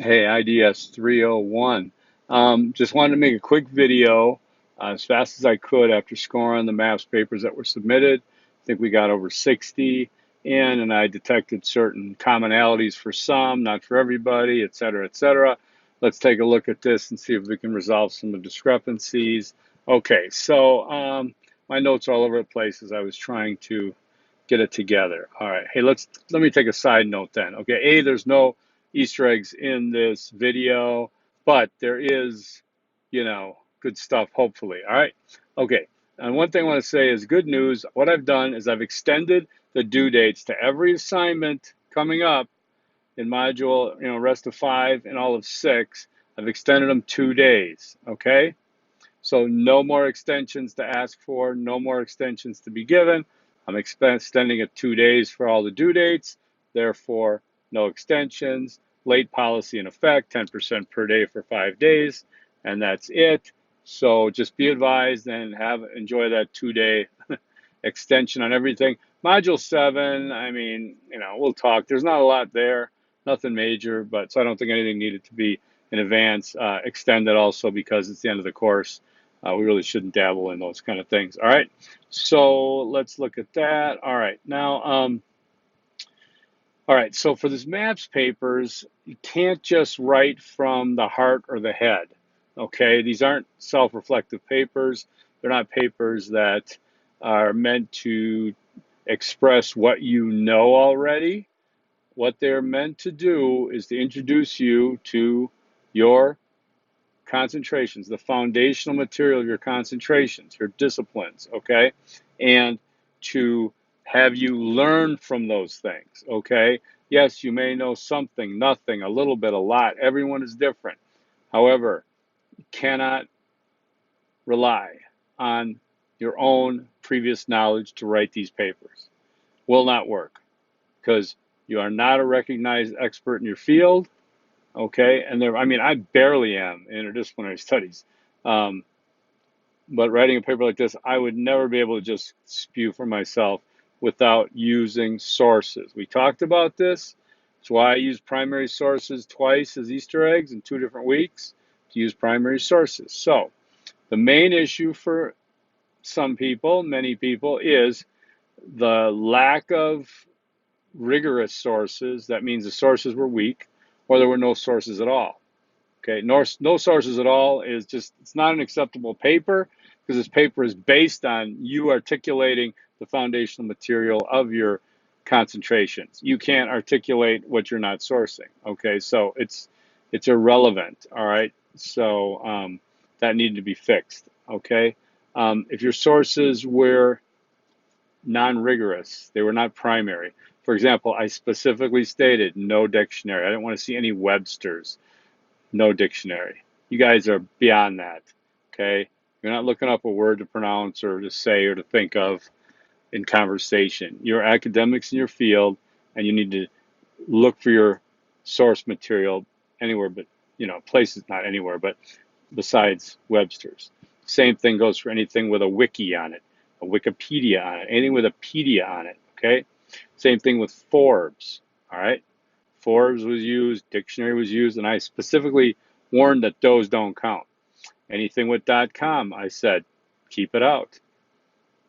Hey, IDS 301. Just wanted to make a quick video as fast as I could after scoring the MAPS papers that were submitted. I think we got over 60 in, and I detected certain commonalities for some, not for everybody, et cetera, et cetera. Let's take a look at this and see if we can resolve some of the discrepancies. Okay, so my notes are all over the place as I was trying to get it together. All right. Hey, let me take a side note then. Okay. There's no Easter eggs in this video, but there is, good stuff, hopefully. All right. Okay. And one thing I want to say is good news. What I've done is I've extended the due dates to every assignment coming up in module, rest of 5 and all of 6. I've extended them 2 days. Okay. So no more extensions to ask for, no more extensions to be given. I'm extending it 2 days for all the due dates. Therefore, no extensions. Late policy in effect, 10% per day for 5 days, and that's it. So just be advised and enjoy that 2 day extension on everything. Module 7, I mean, we'll talk. There's not a lot there, nothing major, but so I don't think anything needed to be in advance extended also because it's the end of the course. We really shouldn't dabble in those kind of things. All right, so let's look at that. All right, now, all right, so for this MAPS papers, you can't just write from the heart or the head, okay? These aren't self-reflective papers. They're not papers that are meant to express what you know already. What they're meant to do is to introduce you to your concentrations, the foundational material of your concentrations, your disciplines, okay? And to have you learn from those things, okay? Yes, you may know something, nothing, a little bit, a lot. Everyone is different. However, you cannot rely on your own previous knowledge to write these papers. Will not work because you are not a recognized expert in your field. Okay, and there, I mean, I barely am in interdisciplinary studies, um, but writing a paper like this, I would never be able to just spew for myself without using sources. We talked about this. That's why I use primary sources twice as Easter eggs in 2 different weeks to use primary sources. So the main issue for some people, many people, is the lack of rigorous sources. That means the sources were weak or there were no sources at all. Okay, no sources at all is just, it's not an acceptable paper because this paper is based on you articulating the foundational material of your concentrations. You can't articulate what you're not sourcing. Okay, so it's irrelevant. All right, so that needed to be fixed. Okay, if your sources were non-rigorous, they were not primary. For example, I specifically stated no dictionary. I didn't want to see any Webster's. No dictionary. You guys are beyond that, okay? You're not looking up a word to pronounce or to say or to think of in conversation. You're academics in your field, and you need to look for your source material anywhere but, places, not anywhere, but besides Webster's. Same thing goes for anything with a wiki on it, a Wikipedia on it, anything with a pedia on it, okay? Same thing with Forbes, all right? Forbes was used, dictionary was used, and I specifically warned that those don't count. Anything with .com, I said, keep it out.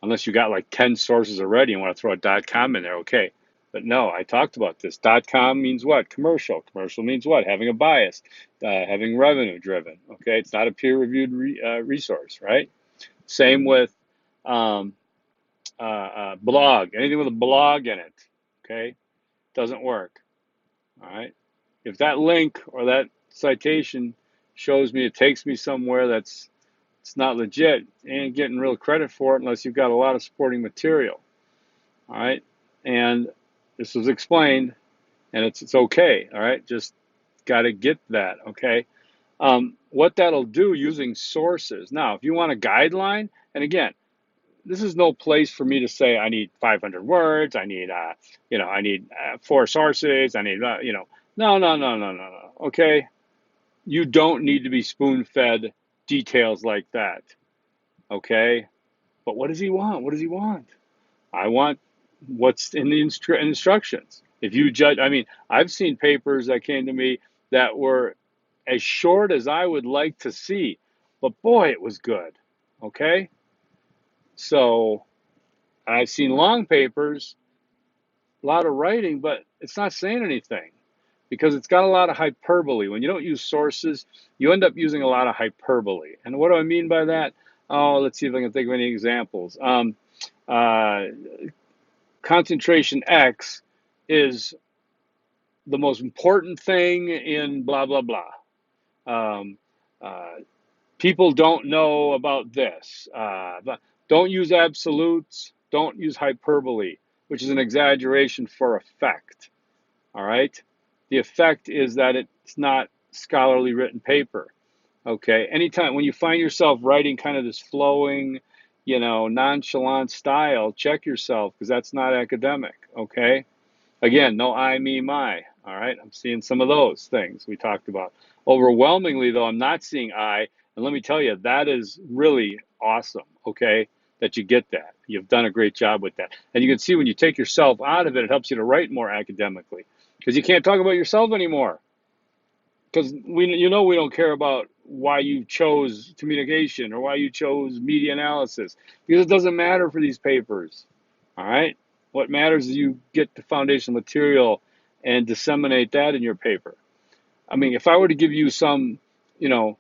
Unless you got like 10 sources already and want to throw a .com in there, okay. But no, I talked about this. .com means what? Commercial. Commercial means what? Having a bias, having revenue driven, okay. It's not a peer-reviewed resource, right? Same with um, blog. Anything with a blog in it, okay, doesn't work. All right. If that link or that citation shows me, it takes me somewhere that's it's not legit, you ain't getting real credit for it unless you've got a lot of supporting material. All right. And this was explained, and it's okay. All right. Just got to get that. Okay. What that'll do using sources. Now, if you want a guideline, and again, this is no place for me to say I need 500 words. I need, I need 4 sources. I need, no, no, no, no, no, no. Okay, you don't need to be spoon-fed details like that. Okay, but what does he want? What does he want? I want what's in the instructions. If you judge, I mean, I've seen papers that came to me. that were as short as I would like to see, but boy, it was good. Okay, so I've seen long papers, a lot of writing, but it's not saying anything because it's got a lot of hyperbole. When you don't use sources, you end up using a lot of hyperbole. And what do I mean by that? Oh, let's see if I can think of any examples. Uh, Concentration X is the most important thing in blah, blah, blah. Um, uh, People don't know about this. But don't use absolutes. Don't use hyperbole, which is an exaggeration for effect. All right. The effect is that it's not scholarly written paper. Okay. Anytime when you find yourself writing kind of this flowing, nonchalant style, check yourself because that's not academic. Okay. Again, no I, me, my. All right. I'm seeing some of those things we talked about. Overwhelmingly, though, I'm not seeing I. And let me tell you, that is really awesome. Okay. That you get that. You've done a great job with that. And you can see when you take yourself out of it, it helps you to write more academically because you can't talk about yourself anymore. Because we don't care about why you chose communication or why you chose media analysis because it doesn't matter for these papers. All right. What matters is you get the foundational material and disseminate that in your paper. I mean, if I were to give you some, you know,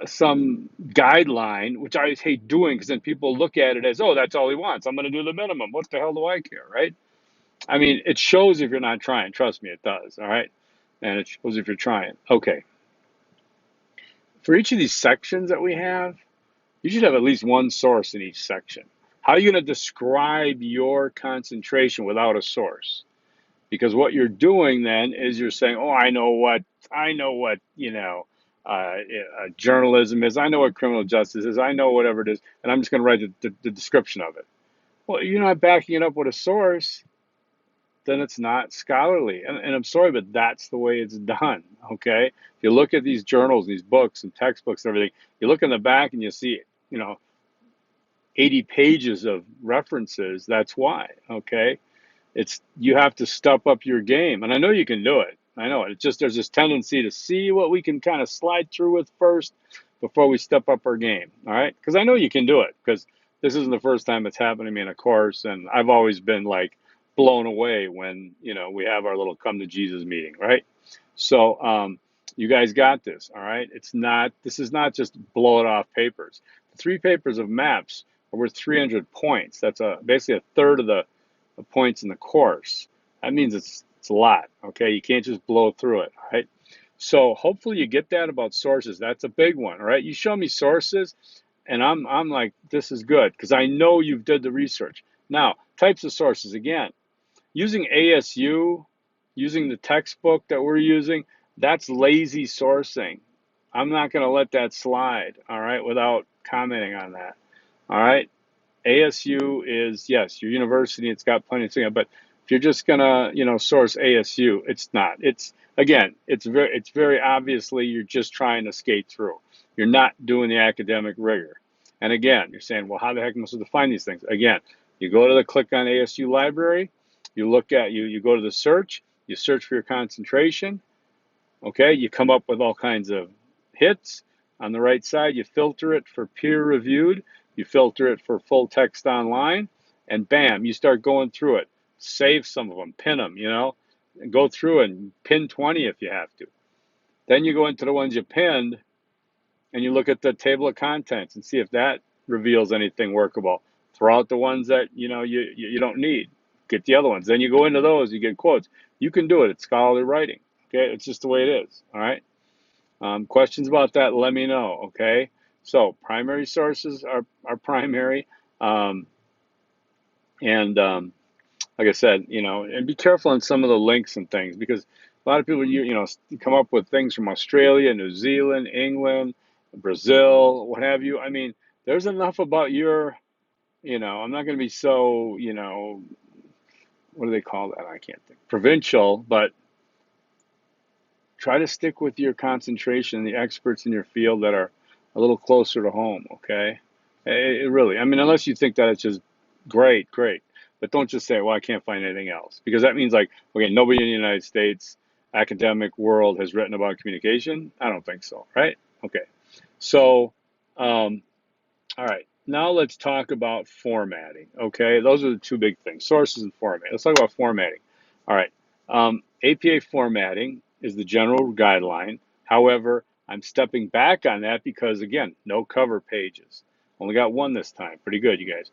some guideline, which I hate doing because then people look at it as, oh, that's all he wants. I'm going to do the minimum. What the hell do I care, right? I mean, it shows if you're not trying. Trust me, it does. All right. And it shows if you're trying. Okay. For each of these sections that we have, you should have at least one source in each section. How are you going to describe your concentration without a source? Because what you're doing then is you're saying, "Oh, I know what journalism is. I know what criminal justice is. I know whatever it is, and I'm just going to write the description of it." Well, you're not backing it up with a source, then it's not scholarly. And I'm sorry, but that's the way it's done. Okay, if you look at these journals, these books, and textbooks, and everything, you look in the back and you see, 80 pages of references. That's why. Okay, it's you have to step up your game, and I know you can do it. I know it. It's just there's this tendency to see what we can kind of slide through with first before we step up our game. All right, because I know you can do it because this isn't the first time it's happened to me in a course, and I've always been like blown away when we have our little come to Jesus meeting, right? So you guys got this. All right, this is not just blow it off papers. The 3 papers of maps are worth 300 points. That's basically a third of the points in the course. That means it's a lot. Okay, you can't just blow through it. All right. So hopefully you get that about sources. That's a big one. All right. You show me sources, and I'm like, this is good because I know you've did the research. Now, types of sources again. Using ASU, using the textbook that we're using, that's lazy sourcing. I'm not going to let that slide. All right, without commenting on that. All right. ASU is, yes, your university, it's got plenty of things, but if you're just gonna, source ASU, it's not. It's again, it's very obviously you're just trying to skate through. You're not doing the academic rigor. And again, you're saying, well, how the heck am I supposed to find these things? Again, you go to the click on ASU library, you go to the search, you search for your concentration, okay, you come up with all kinds of hits. On the right side, you filter it for peer reviewed, you filter it for full text online, and bam, you start going through it. Save some of them, pin them, and go through and pin 20 if you have to. Then you go into the ones you pinned and you look at the table of contents and see if that reveals anything workable. Throw out the ones that you don't need. Get the other ones. Then you go into those, you get quotes. You can do it. It's scholarly writing. Okay, it's just the way it is. All right. Questions about that? Let me know. Okay. So primary sources are primary, um, and like I said, and be careful on some of the links and things because a lot of people come up with things from Australia, New Zealand, England, Brazil, what have you. I mean, there's enough about your, I'm not going to be so, what do they call that? I can't think. Provincial, but try to stick with your concentration, the experts in your field that are a little closer to home, okay? It really, I mean, unless you think that it's just great, but don't just say, well, I can't find anything else, because that means like, okay, nobody in the United States, academic world has written about communication? I don't think so, right? Okay. So, all right. Now let's talk about formatting. Okay, those are the two big things: sources and formatting. Let's talk about formatting. All right. APA formatting is the general guideline. However, I'm stepping back on that because, again, no cover pages. Only got one this time. Pretty good, you guys.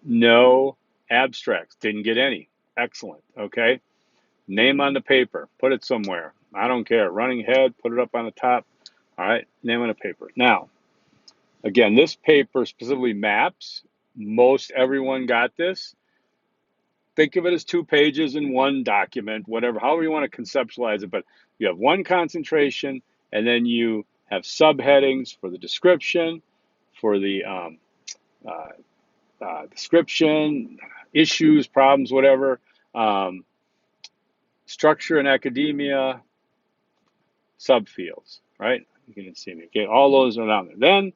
No abstracts. Didn't get any. Excellent. Okay. Name on the paper. Put it somewhere. I don't care. Running head. Put it up on the top. All right. Name on the paper. Now, again, this paper specifically maps. Most everyone got this. Think of it as 2 pages in one document, whatever, however you want to conceptualize it. But you have one concentration, and then you have subheadings for the description, for the description, issues, problems, whatever, um, structure in academia, subfields, right? You can see me. Okay, all those are down there. Then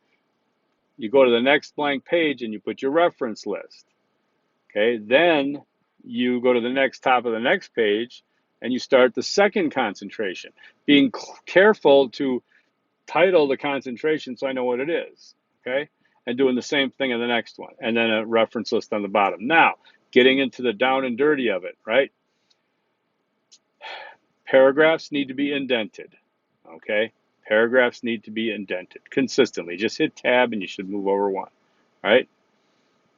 you go to the next blank page and you put your reference list. Okay, then you go to the next top of the next page and you start the second concentration, being careful to title the concentration so I know what it is. Okay, and doing the same thing in the next one, and then a reference list on the bottom. Now, getting into the down and dirty of it, right? Paragraphs need to be indented. Okay, paragraphs need to be indented consistently. Just hit tab and you should move over one. All right.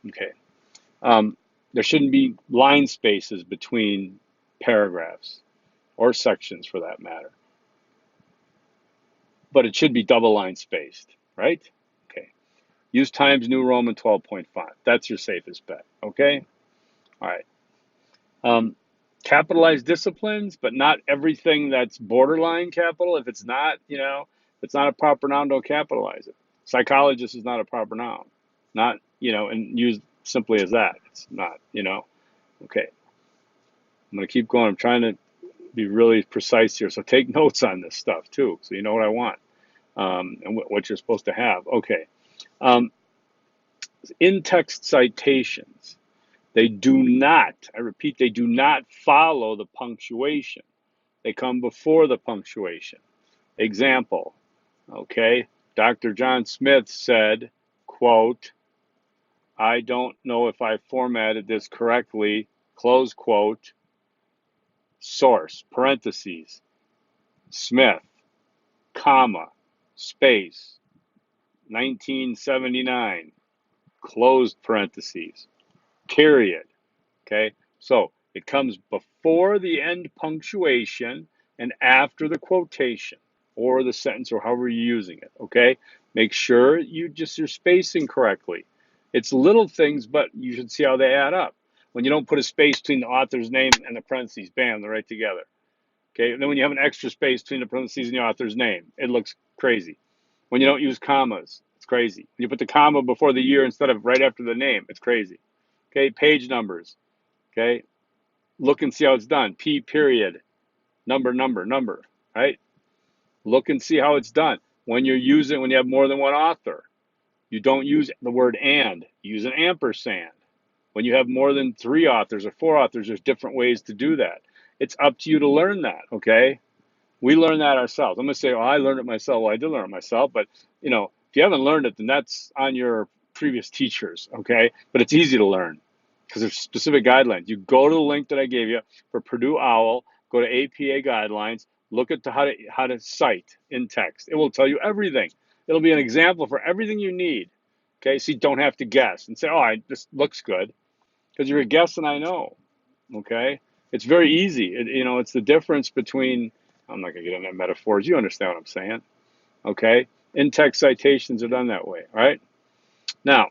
Okay. There shouldn't be line spaces between paragraphs or sections for that matter, but it should be double line spaced, right? Okay. Use Times New Roman 12 point font. That's your safest bet. Okay. All right. Capitalize disciplines, but not everything that's borderline capital. If it's not, if it's not a proper noun, don't capitalize it. Psychologist is not a proper noun. Not, and used simply as that. It's not. Okay. I'm going to keep going. I'm trying to be really precise here. So take notes on this stuff too, so you know what I want and what you're supposed to have. Okay. In-text citations. They do not, I repeat, they do not follow the punctuation. They come before the punctuation. Example, okay, Dr. John Smith said, quote, I don't know if I formatted this correctly, close quote, source, parentheses, Smith, comma, space, 1979, closed parentheses, period. Okay, so it comes before the end punctuation and after the quotation or the sentence or however you're using it. Okay, make sure you're spacing correctly. It's little things, but you should see how they add up. When you don't put a space between the author's name and the parentheses, bam, they're right together. Okay, and then when you have an extra space between the parentheses and the author's name, it looks crazy. When you don't use commas, it's crazy. When you put the comma before the year instead of right after the name, it's crazy. Okay, page numbers. Okay, look and see how it's done. P period, number, right? Look and see how it's done. When you have more than one author, you don't use the word and, you use an ampersand. When you have more than 3 authors or 4 authors, there's different ways to do that. It's up to you to learn that, okay? We learn that ourselves. I'm going to say, oh, I learned it myself. Well, I did learn it myself, but if you haven't learned it, then that's on your previous teachers, okay? But it's easy to learn because there's specific guidelines. You go to the link that I gave you for Purdue OWL, go to APA guidelines, look at how to cite in text. It will tell you everything. It'll be an example for everything you need, okay? So you don't have to guess and say, oh, this looks good, because you're a guess and I know, okay? It's very easy. It's the difference between, I'm not going to get into metaphors. You understand what I'm saying, okay? In-text citations are done that way, all right? Now,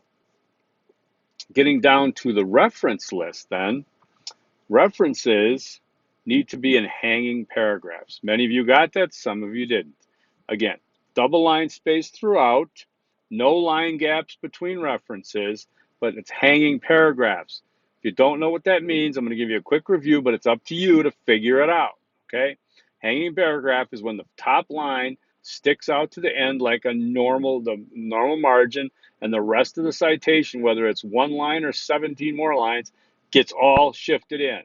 getting down to the reference list then, references need to be in hanging paragraphs. Many of you got that, some of you didn't. Again, double line space throughout, no line gaps between references, but it's hanging paragraphs. If you don't know what that means, I'm going to give you a quick review, but it's up to you to figure it out, okay? Hanging paragraph is when the top line sticks out to the end like the normal margin, and the rest of the citation, whether it's one line or 17 more lines, gets all shifted in.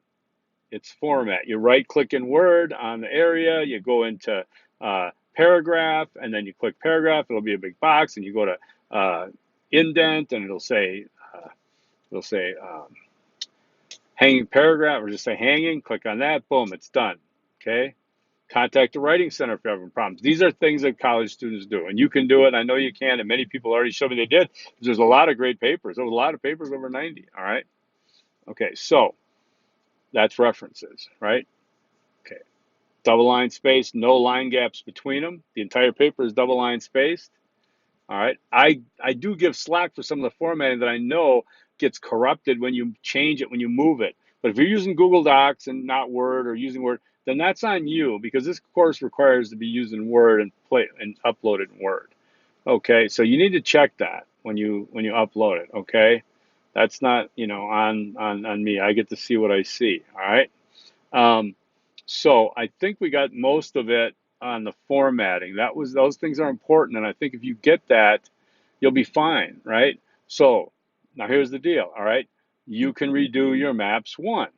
It's format. You right click in Word on the area, you go into paragraph, and then you click paragraph. It'll be a big box, and you go to indent, and it'll say hanging paragraph, or just say hanging. Click on that. Boom, it's done. Okay. Contact the Writing Center if you're having problems. These are things that college students do, and you can do it. I know you can, and many people already showed me they did. There's a lot of great papers. There was a lot of papers over 90. All right. Okay, so that's references, right? Okay. Double line space, no line gaps between them. The entire paper is double line spaced. All right. I do give slack for some of the formatting that I know gets corrupted when you change it, when you move it. But if you're using Google Docs and not Word, or using Word, then that's on you, because this course requires to be used in Word and uploaded in Word. Okay, so you need to check that when you upload it. Okay, that's not on me. I get to see what I see. All right. So I think we got most of it on the formatting. Those things are important, and I think if you get that, you'll be fine, right? So now here's the deal. All right, you can redo your maps one.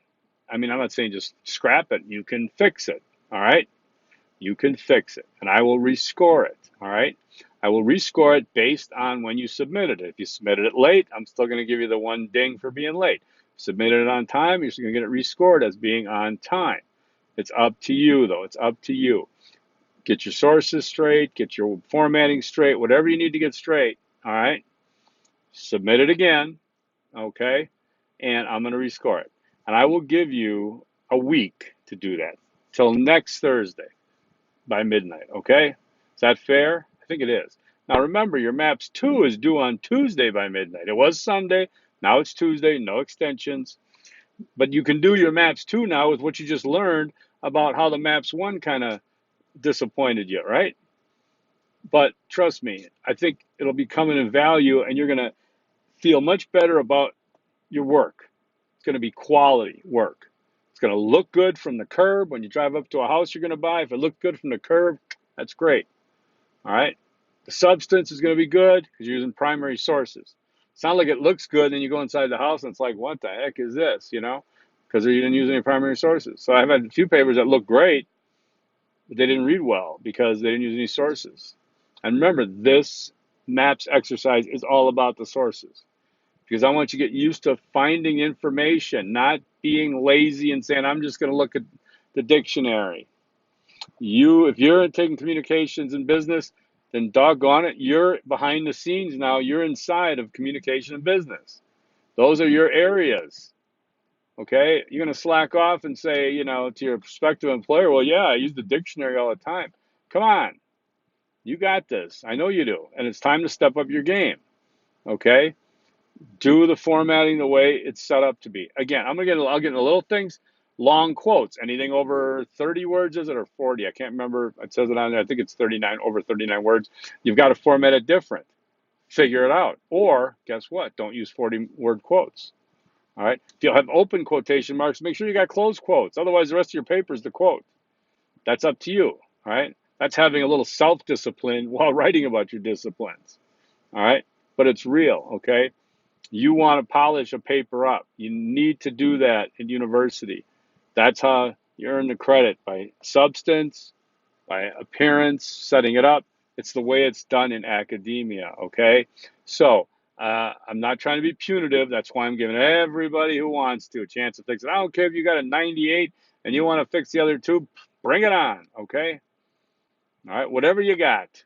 I mean, I'm not saying just scrap it. You can fix it. All right, you can fix it, and I will rescore it. All right, I will rescore it based on when you submitted it. If you submitted it late, I'm still going to give you the one ding for being late. Submitted it on time, you're going to get it rescored as being on time. It's up to you, though. It's up to you. Get your sources straight, get your formatting straight, whatever you need to get straight. All right. Submit it again. Okay. And I'm going to rescore it. And I will give you a week to do that till next Thursday by midnight. Okay. Is that fair? I think it is. Now remember, your Maps 2 is due on Tuesday by midnight. It was Sunday. Now it's Tuesday. No extensions. But you can do your Maps 2 now with what you just learned about how the Maps 1 kind of disappointed you, right? But trust me, I think it'll be coming in value, and you're going to feel much better about your work. It's going to be quality work. It's going to look good from the curb when you drive up to a house you're going to buy. If it looks good from the curb, that's great. All right. The substance is going to be good because you're using primary sources. It's not like it looks good, and then you go inside the house and it's like, what the heck is this? Because you didn't use any primary sources. So I've had a few papers that look great, but they didn't read well because they didn't use any sources. And remember, this MAPS exercise is all about the sources, because I want you to get used to finding information, not being lazy and saying, I'm just going to look at the dictionary. If you're taking communications in business, then doggone it, you're behind the scenes now. You're inside of communication and business. Those are your areas. Okay, you're going to slack off and say, to your prospective employer, well, yeah, I use the dictionary all the time. Come on, you got this. I know you do. And it's time to step up your game. Okay, do the formatting the way it's set up to be. Again, I'll get into little things. Long quotes, anything over 30 words, is it, or 40? I can't remember. It says it on there. I think it's 39, over 39 words. You've got to format it different. Figure it out. Or guess what? Don't use 40-word quotes. All right. If you'll have open quotation marks, make sure you got closed quotes. Otherwise, the rest of your paper is the quote. That's up to you. All right. That's having a little self-discipline while writing about your disciplines. All right. But it's real. Okay. You want to polish a paper up. You need to do that in university. That's how you earn the credit, by substance, by appearance, setting it up. It's the way it's done in academia. Okay. So, I'm not trying to be punitive. That's why I'm giving everybody who wants to a chance to fix it. I don't care if you got a 98 and you want to fix the other two, bring it on, okay? All right, whatever you got,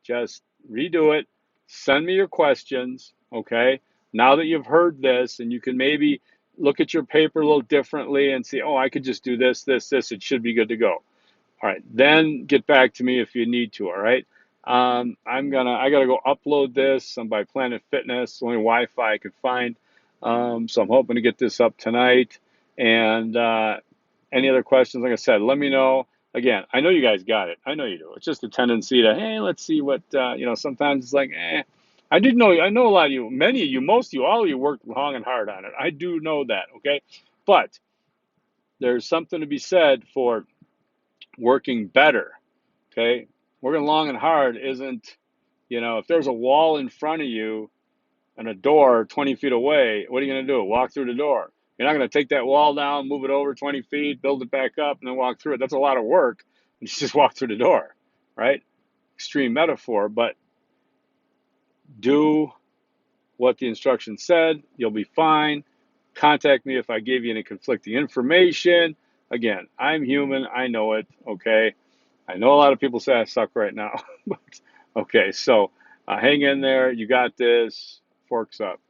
just redo it. Send me your questions, okay? Now that you've heard this, and you can maybe look at your paper a little differently and see, oh, I could just do this, this, this. It should be good to go. All right, then get back to me if you need to, all right? I gotta go upload this. I'm by Planet Fitness, the only Wi-Fi I could find. So I'm hoping to get this up tonight. And any other questions, like I said, let me know. Again, I know you guys got it. I know you do. It's just a tendency to, hey, let's see what, sometimes it's like, I know a lot of you, many of you, most of you, all of you worked long and hard on it. I do know that, okay? But there's something to be said for working better, okay? Working long and hard isn't, if there's a wall in front of you and a door 20 feet away, what are you going to do? Walk through the door. You're not going to take that wall down, move it over 20 feet, build it back up, and then walk through it. That's a lot of work. You just walk through the door, right? Extreme metaphor, but do what the instructions said. You'll be fine. Contact me if I gave you any conflicting information. Again, I'm human. I know it. Okay. I know a lot of people say I suck right now. But okay. So hang in there. You got this. Forks up.